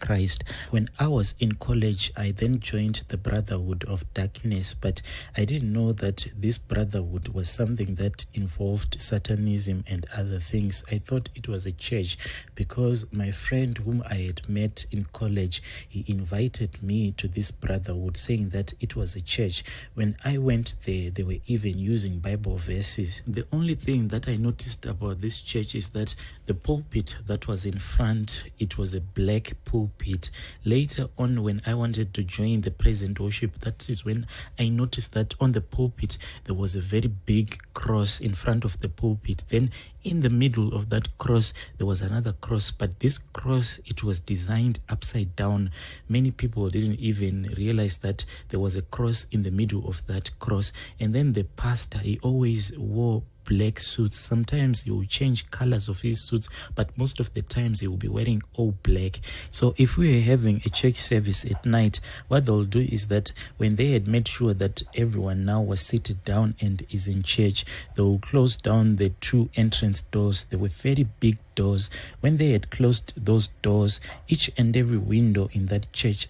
Christ. When I was in college, I then joined the Brotherhood of Darkness, but I didn't know that this brotherhood was something that involved satanism and other things. I thought it was a church because my friend whom I had met in college, he invited me to this brotherhood saying that it was a church. When I went there, they were even using Bible verses. The only thing that I noticed about this church is that the pulpit that was in front, it was a black pulpit. Later on, when I wanted to join the praise and worship, that is when I noticed that on the pulpit there was a very big cross in front of the pulpit. Then in the middle of that cross there was another cross, but this cross, it was designed upside down. Many people didn't even realize that there was a cross in the middle of that cross. And then the pastor, he always wore black suits. Sometimes he will change colors of his suits, but most of the times he will be wearing all black. So if we were having a church service at night, what they'll do is that when they had made sure that everyone now was seated down and is in church, they will close down the two entrance doors. They were very big doors. When they had closed those doors, each and every window in that church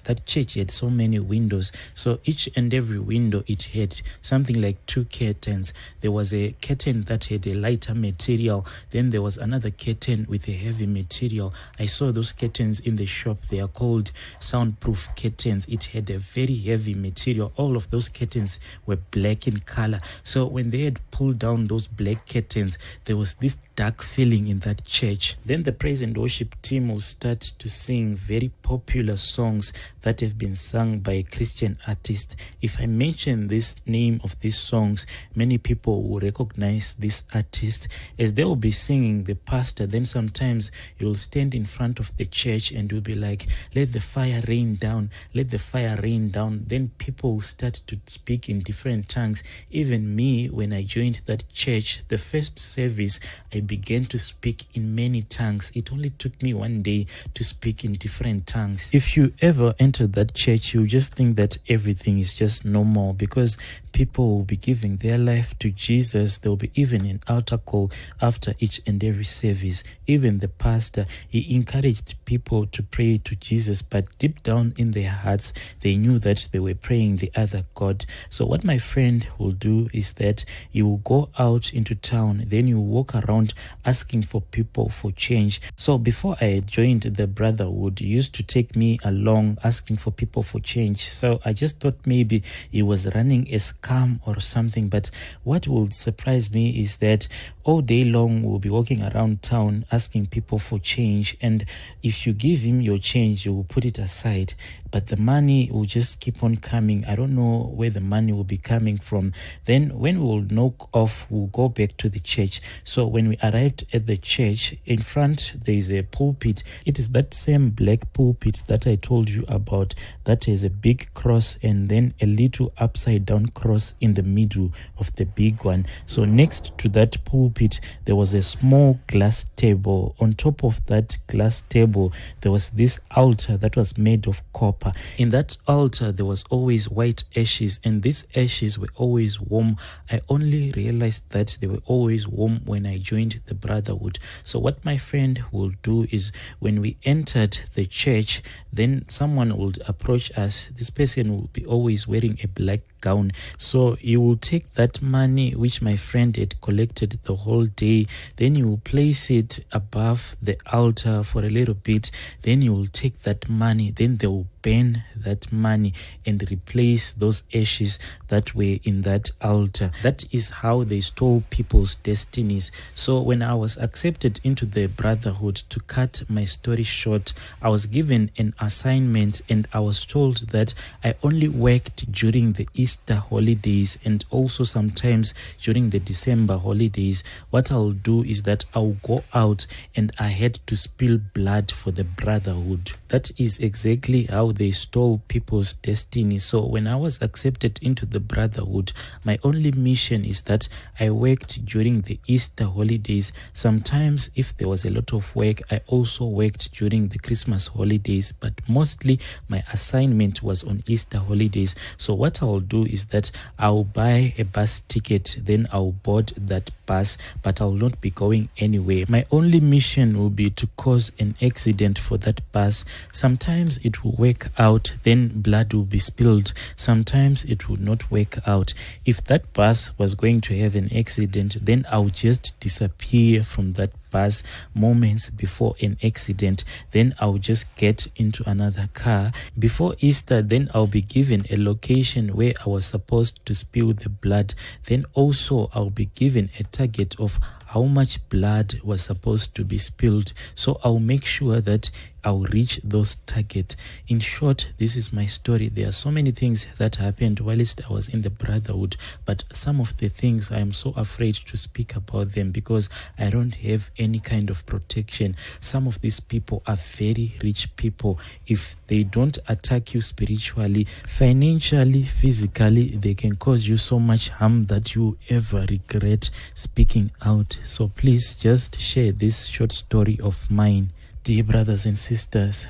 had so many windows, so each and every window, it had something like two curtains. There was a curtain that had a lighter material, then there was another curtain with a heavy material. I saw those curtains in the shop. They are called soundproof curtains. It had a very heavy material. All of those curtains were black in color. So when they had pulled down those black curtains, there was this dark feeling in that church. Then the praise and worship team will start to sing very popular songs that have been sung by Christian artists. If I mention this name of these songs, many people will recognize this artist as they will be singing. The pastor, then sometimes he will stand in front of the church and will be like, let the fire rain down, let the fire rain down. Then people will start to speak in different tongues. Even me, when I joined that church, the first service, I began to speak in many tongues. It only took me one day to speak in different tongues. If you ever enter that church, you just think that everything is just normal because people will be giving their life to Jesus. There will be even an altar call after each and every service. Even the pastor, he encouraged people to pray to Jesus, but deep down in their hearts, they knew that they were praying the other God. So what my friend will do is that he will go out into town, then he will walk around asking for people for change. So before I joined the Brotherhood, he used to take me along asking for people for change. So I just thought maybe he was running a scam or something. But what will surprise me is that all day long we'll be walking around town asking people for change, and if you give him your change, you will put it aside, but the money will just keep on coming. I don't know where the money will be coming from. Then when we'll knock off, we'll go back to the church. So when we arrived at the church, in front there is a pulpit. It is that same black pulpit that I told you about, that is a big cross and then a little upside down cross in the middle of the big one. So next to that pulpit there was a small glass table. On top of that glass table there was this altar that was made of copper. In that altar there was always white ashes, and these ashes were always warm. I only realized that they were always warm when I joined the Brotherhood. So what my friend will do is, when we entered the church, then someone would approach us. This person will be always wearing a black gown. So you will take that money which my friend had collected the whole day, then you will place it above the altar for a little bit, then you will take that money, then they will burn that money and replace those ashes that were in that altar. That is how they stole people's destinies. So when I was accepted into the Brotherhood, to cut my story short, I was given an assignment and I was told that I only worked during the Easter holidays and also sometimes during the December holidays. What I'll do is that I'll go out and I had to spill blood for the Brotherhood. That is exactly how they stole people's destiny. So when I was accepted into the Brotherhood, my only mission is that I worked during the Easter holidays. Sometimes if there was a lot of work, I also worked during the Christmas holidays, but mostly my assignment was on Easter holidays. So what I'll do is that I'll buy a bus ticket, then I'll board that bus, but I'll not be going anywhere. My only mission will be to cause an accident for that bus. Sometimes it will work out, then blood will be spilled. Sometimes it will not work out. If that bus was going to have an accident, then I'll just disappear from that bus moments before an accident. Then I'll just get into another car. Before Easter, then I'll be given a location where I was supposed to spill the blood. Then also I'll be given a target of how much blood was supposed to be spilled. So I'll make sure that I'll reach those targets. In short, this is my story. There are so many things that happened whilst I was in the Brotherhood, but some of the things I am so afraid to speak about them because I don't have any kind of protection. Some of these people are very rich people. If they don't attack you spiritually, financially, physically, they can cause you so much harm that you ever regret speaking out. So please just share this short story of mine. Dear brothers and sisters,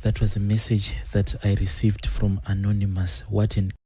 that was a message that I received from Anonymous. What an